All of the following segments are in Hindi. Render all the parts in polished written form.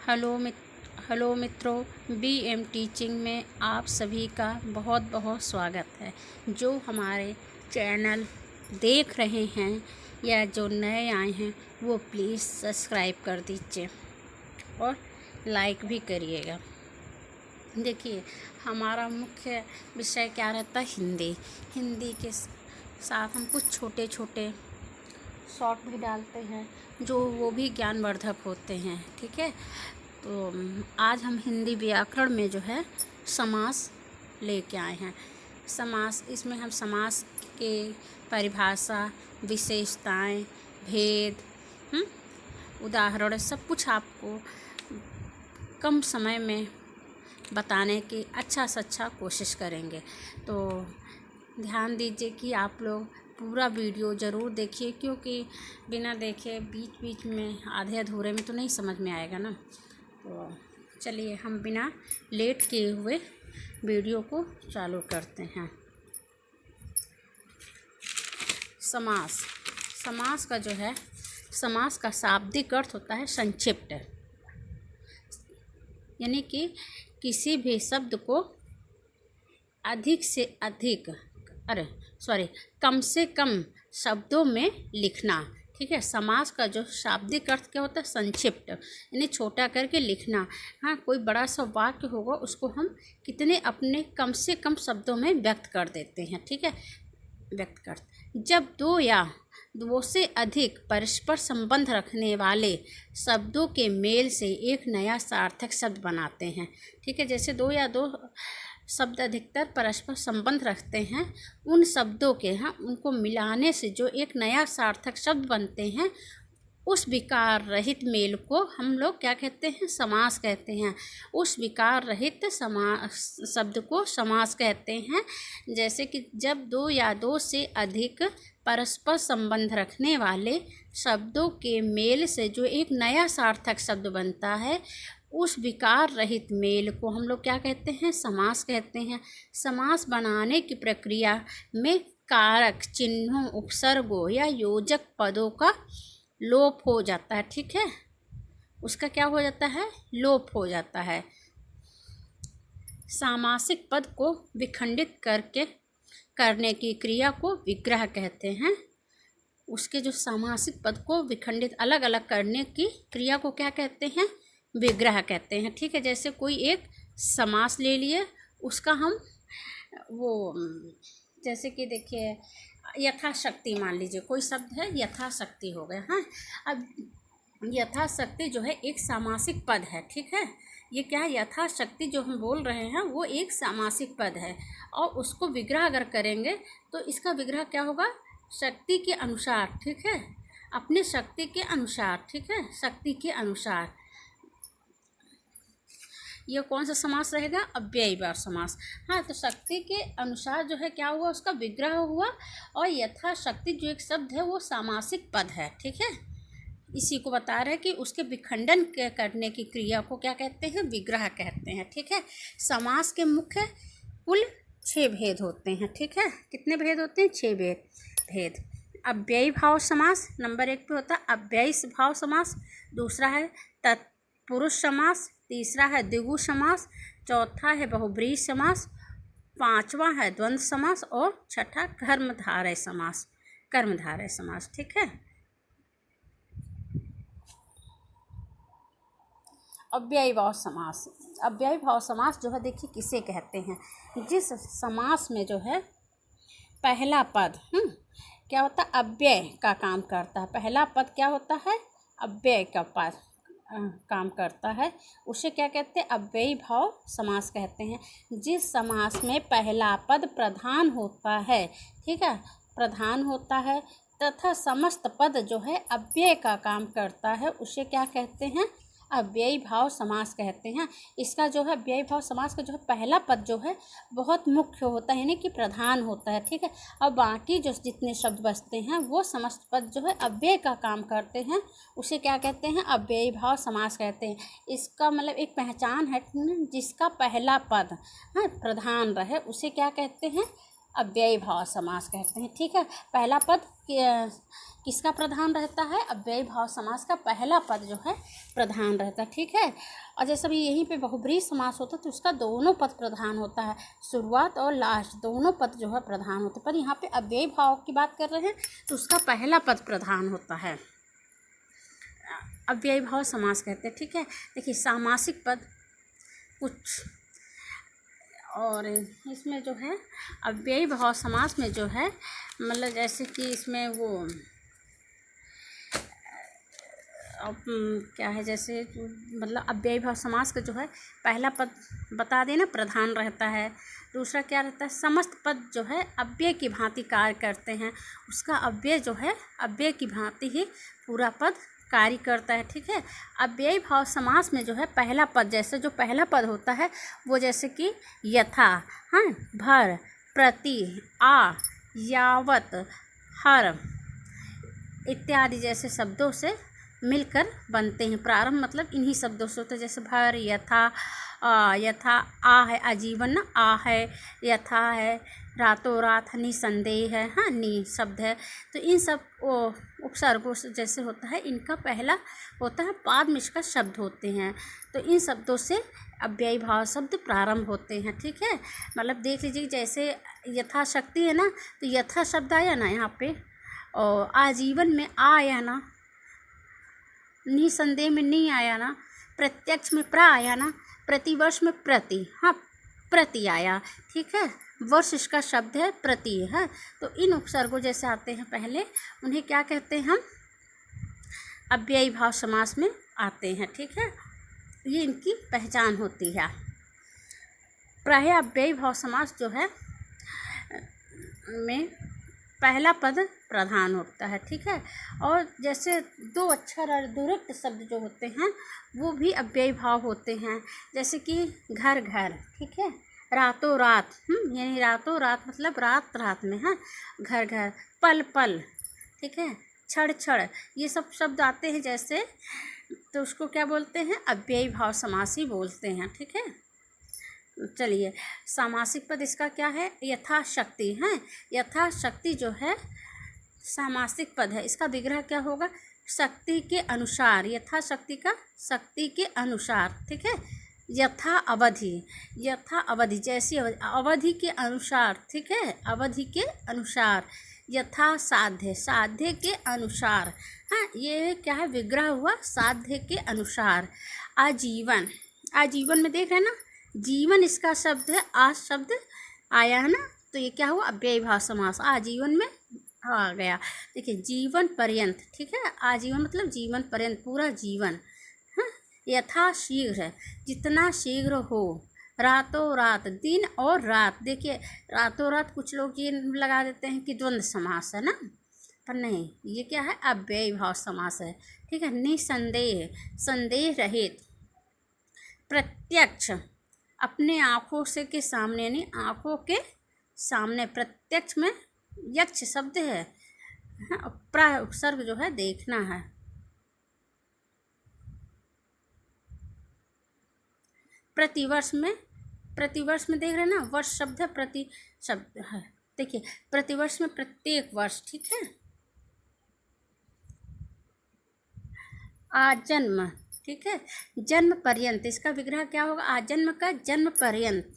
हेलो मित्रों, बीएम टीचिंग में आप सभी का बहुत बहुत स्वागत है। जो हमारे चैनल देख रहे हैं या जो नए आए हैं वो प्लीज़ सब्सक्राइब कर दीजिए और लाइक भी करिएगा। देखिए, हमारा मुख्य विषय क्या रहता है? हिंदी के साथ हम कुछ छोटे छोटे शॉर्ट भी डालते हैं जो वो भी ज्ञानवर्धक होते हैं। ठीक है, तो आज हम हिंदी व्याकरण में जो है समास लेके आए हैं। समास, इसमें हम समास के परिभाषा, विशेषताएं, भेद, उदाहरण सब कुछ आपको कम समय में बताने की अच्छा से अच्छा कोशिश करेंगे। तो ध्यान दीजिए कि आप लोग पूरा वीडियो ज़रूर देखिए, क्योंकि बिना देखे बीच बीच में आधे अधूरे में तो नहीं समझ में आएगा ना। तो चलिए हम बिना लेट किए हुए वीडियो को चालू करते हैं। समास का जो है, समास का शाब्दिक अर्थ होता है संक्षिप्त, यानी कि किसी भी शब्द को कम से कम शब्दों में लिखना। ठीक है, समास का जो शाब्दिक अर्थ क्या होता है? संक्षिप्त, यानी छोटा करके लिखना। हाँ, कोई बड़ा सा वाक्य होगा उसको हम कितने अपने कम से कम शब्दों में व्यक्त कर देते हैं। ठीक है, जब दो या दो से अधिक परस्पर संबंध रखने वाले शब्दों के मेल से एक नया सार्थक शब्द बनाते हैं। ठीक है, जैसे दो या दो शब्द अधिकतर परस्पर संबंध रखते हैं, उन शब्दों के उनको मिलाने से जो एक नया सार्थक शब्द बनते हैं, उस विकार रहित मेल को हम लोग क्या कहते हैं? समास कहते हैं। उस विकार रहित शब्द को समास कहते हैं। जैसे कि जब दो या दो से अधिक परस्पर संबंध रखने वाले शब्दों के मेल से जो एक नया सार्थक शब्द बनता है, उस विकार रहित मेल को हम लोग क्या कहते हैं? समास कहते हैं। समास बनाने की प्रक्रिया में कारक चिन्हों, उपसर्गों या योजक पदों का लोप हो जाता है। ठीक है, उसका क्या हो जाता है? लोप हो जाता है। सामासिक पद को विखंडित करने की क्रिया को विग्रह कहते हैं। उसके जो सामासिक पद को विखंडित अलग अलग करने की क्रिया को क्या कहते हैं? विग्रह कहते हैं। ठीक है, जैसे कोई एक समास ले लिए, उसका हम जैसे कि देखिए यथाशक्ति, मान लीजिए कोई शब्द है यथाशक्ति हो गया। हाँ, अब यथाशक्ति जो है एक सामासिक पद है। ठीक है, ये क्या है? यथाशक्ति जो हम बोल रहे हैं वो एक सामासिक पद है, और उसको विग्रह अगर करेंगे तो इसका विग्रह क्या होगा? शक्ति के अनुसार। ठीक है, अपने शक्ति के अनुसार। ठीक है, शक्ति के अनुसार। ये कौन सा समास रहेगा? अव्ययीभाव समास। हाँ, तो शक्ति के अनुसार जो है क्या हुआ? उसका विग्रह हुआ, और यथाशक्ति जो एक शब्द है वो सामासिक पद है। ठीक है, इसी को बता रहे हैं कि उसके विखंडन करने की क्रिया को क्या कहते हैं? विग्रह कहते हैं। ठीक है, समास के मुख्य कुल 6 भेद होते हैं। ठीक है, कितने भेद होते हैं? 6 भेद। अव्ययीभाव समास नंबर 1 पे होता है अव्ययी भाव समास, दूसरा है तत्पुरुष समास, तीसरा है द्विगु समास, चौथा है बहुब्रीहि समास, पांचवा है द्वंद्व समास, और छठा कर्मधारय समास। ठीक है, अव्ययीभाव समास जो है, देखिए किसे कहते हैं? जिस समास में जो है पहला पद क्या होता है? अव्यय का काम करता है। पहला पद क्या होता है? अव्यय का पद काम करता है, उसे क्या कहते हैं? अव्ययी भाव समास कहते हैं। जिस समास में पहला पद प्रधान होता है, ठीक है, प्रधान होता है, तथा समस्त पद जो है अव्यय का काम करता है, उसे क्या कहते हैं? अव्ययी भाव समास कहते हैं। इसका जो है अव्ययी भाव समास का जो है पहला पद जो है बहुत मुख्य होता है, यानी कि प्रधान होता है। ठीक है, और बाकी जो जितने शब्द बचते हैं वो समस्त पद जो है अव्यय का काम करते हैं, उसे क्या कहते हैं? अव्ययी भाव समास कहते हैं। इसका मतलब एक पहचान है, जिसका पहला पद प्रधान रहे, उसे क्या कहते हैं? अव्ययी भाव समास कहते हैं। ठीक है, पहला पद किसका प्रधान रहता है? अव्ययी भाव समास का पहला पद जो है प्रधान रहता है। ठीक है, और जैसे भी यहीं पे बहुब्रीहि समास होता है तो उसका दोनों पद प्रधान होता है, शुरुआत और लास्ट दोनों पद जो है प्रधान होते हैं। पर यहाँ पे अव्ययी भाव की बात कर रहे हैं तो उसका पहला पद प्रधान होता है, अव्ययी भाव समास कहते हैं। ठीक है, देखिए सामासिक पद कुछ और इसमें जो है अव्ययी भाव समास में जो है मतलब जैसे कि इसमें वो क्या है, जैसे मतलब अव्ययी भाव समास का जो है पहला पद बता देना प्रधान रहता है, दूसरा क्या रहता है, समस्त पद जो है अव्यय की भांति कार्य करते हैं, उसका अव्यय जो है अव्यय की भांति ही पूरा पद कार्य करता है। ठीक है, अव्ययी भाव समास में जो है पहला पद, जैसे जो पहला पद होता है वो जैसे कि यथा, हाँ, भर, प्रति, आ, यावत, हर इत्यादि जैसे शब्दों से मिलकर बनते हैं। प्रारंभ मतलब इन्हीं शब्दों से होता है, जैसे भर, यथा, यथा, आ है आजीवन ना, आ है, यथा है रातों रात, निसंदेह है, हाँ, नि शब्द है। तो इन सब उपसर्गों से जैसे होता है, इनका पहला होता है बाद में इसका शब्द होते हैं, तो इन शब्दों से अव्ययी भाव शब्द प्रारंभ होते हैं। ठीक है, मतलब देख लीजिए जैसे यथाशक्ति है ना, तो यथा शब्द आया ना यहाँ पे, और आजीवन में आ आया ना, निसंदेह में नहीं आया ना, प्रत्यक्ष में प्र आया ना, प्रतिवर्ष में प्रति, हाँ, प्रति आया। ठीक है, वर्ष इसका शब्द है, प्रति है। तो इन उपसर्गों जैसे आते हैं पहले, उन्हें क्या कहते हैं हम? अव्ययी भाव समास में आते हैं। ठीक है, ये इनकी पहचान होती है। प्रायः अव्ययी भाव समास जो है में पहला पद प्रधान होता है। ठीक है, और जैसे दो अक्षर और दुरुक्त शब्द जो होते हैं वो भी अव्ययी भाव होते हैं, जैसे कि घर घर, ठीक है, रातों रात, यानी रातों रात मतलब रात रात में, हाँ, घर घर, पल पल, ठीक है, क्षण क्षण, ये सब शब्द आते हैं जैसे, तो उसको क्या बोलते हैं? अव्ययी भाव समास ही बोलते हैं। ठीक है, चलिए सामासिक पद इसका क्या है? यथाशक्ति है। यथाशक्ति जो है सामासिक पद है, इसका विग्रह क्या होगा? शक्ति के अनुसार, यथाशक्ति का शक्ति के अनुसार। ठीक है, यथा अवधि, यथा अवधि जैसी अवधि, अवधि के अनुसार। ठीक है, अवधि के अनुसार, यथा साध्य, साध्य के अनुसार, हाँ, ये क्या है? विग्रह हुआ साध्य के अनुसार। आजीवन, आजीवन में देख रहे हैं ना, जीवन इसका शब्द है, आज शब्द आया है ना, तो ये क्या हुआ? अव्ययी भाव समास, आजीवन में आ गया। देखिए जीवन पर्यंत, ठीक है, आजीवन मतलब जीवन पर्यंत, पूरा जीवन, हाँ, यथा शीघ्र, जितना शीघ्र हो, रातों रात, दिन और रात। देखिए रातों रात कुछ लोग ये लगा देते हैं कि द्वंद्व समास है ना, पर नहीं, ये क्या है? अव्ययी भाव समास है। ठीक है, निसंदेह, संदेह रहित, प्रत्यक्ष, अपने आँखों से के सामने, यानी आँखों के सामने, प्रत्यक्ष में यक्ष शब्द है, प्र उपसर्ग जो है देखना है। प्रतिवर्ष में, प्रतिवर्ष में देख रहे हैं ना, वर्ष शब्द है, प्रति शब्द है। देखिए प्रतिवर्ष में प्रत्येक वर्ष, ठीक है। आजन्म, ठीक है, जन्म पर्यंत, इसका विग्रह क्या होगा? आजन्म का जन्म पर्यंत,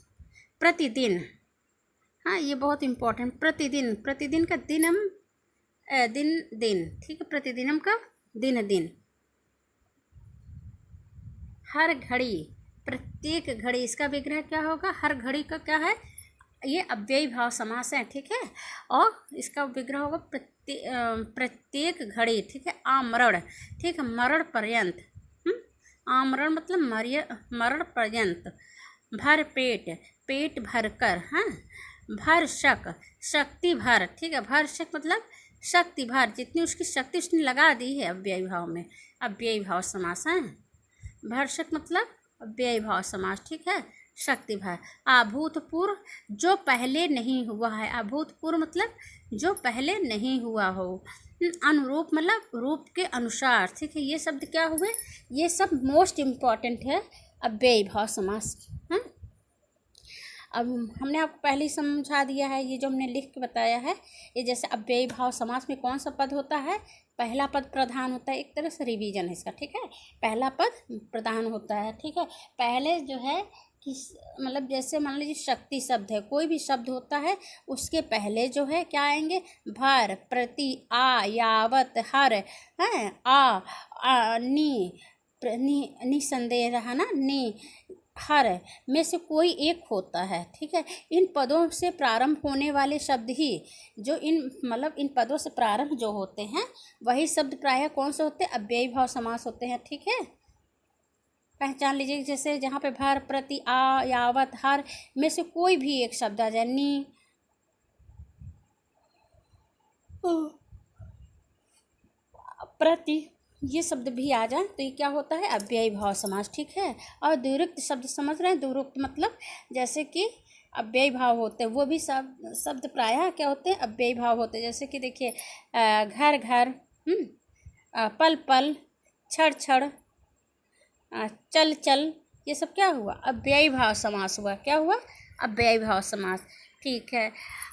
प्रतिदिन, हाँ, ये बहुत इम्पोर्टेंट, प्रतिदिन, प्रतिदिन का दिनम, दिन दिन, ठीक है, प्रतिदिनम का दिन दिन। हर घड़ी, प्रत्येक घड़ी, इसका विग्रह क्या होगा? हर घड़ी का क्या है? ये अव्ययी भाव समास है। ठीक है, और इसका विग्रह होगा प्रत्येक घड़ी, ठीक है। आमरण, ठीक है, मरण पर्यंत, आमरण मतलब मरण पर्यंत। भर पेट, पेट भर कर, हाँ। भर शक, शक्ति भर, ठीक है, भर शक मतलब शक्ति भर, जितनी उसकी शक्ति उसने लगा दी है अव्ययी भाव में, अव्ययी भाव समास है। भरषक मतलब अव्ययी भाव समास, ठीक है, शक्ति भर। अभूतपूर्व, जो पहले नहीं हुआ है, अभूतपूर्व मतलब जो पहले नहीं हुआ हो। अनुरूप मतलब रूप के अनुसार, ठीक है, ये शब्द क्या हुए? ये सब मोस्ट इम्पॉर्टेंट है अव्ययी भाव समास, हाँ। अब हमने आपको पहले ही समझा दिया है, ये जो हमने लिख के बताया है, ये जैसे अव्ययी भाव समास में कौन सा पद होता है, पहला पद प्रधान होता है। एक तरह से रिवीजन है इसका, ठीक है, पहला पद प्रधान होता है, ठीक है। पहले जो है कि मतलब जैसे मान लीजिए शक्ति शब्द है, कोई भी शब्द होता है उसके पहले जो है क्या आएंगे, भर, प्रति, आ, यावत, हर, है, आ निसंदेह रहा ना, हर में से कोई एक होता है, ठीक है। इन पदों से प्रारंभ होने वाले शब्द ही जो इन मतलब इन पदों से प्रारंभ जो होते हैं वही शब्द प्रायः कौन से होते हैं, अव्ययी भाव समास होते हैं, ठीक है। पहचान लीजिए, जैसे जहाँ पे भर, प्रति, आ, यावत, हर में से कोई भी एक शब्द आ जाए, प्रति, ये शब्द भी आ जाए तो ये क्या होता है, अव्ययी भाव समास, ठीक है। और द्विरुक्त शब्द समझ रहे हैं, द्विरुक्त मतलब जैसे कि अव्ययी भाव होते हैं, वो भी शब्द प्रायः क्या होते हैं, अव्ययी भाव होते हैं। जैसे कि देखिए घर घर, पल पल, क्षण क्षण, चल चल, ये सब क्या हुआ, अव्ययी भाव समास हुआ। क्या हुआ, अव्ययी भाव समास, ठीक है।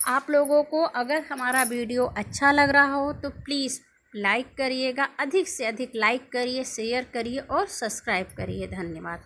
आप लोगों को अगर हमारा वीडियो अच्छा लग रहा हो तो प्लीज़ लाइक करिएगा, अधिक से अधिक लाइक करिए, शेयर करिए और सब्सक्राइब करिए। धन्यवाद।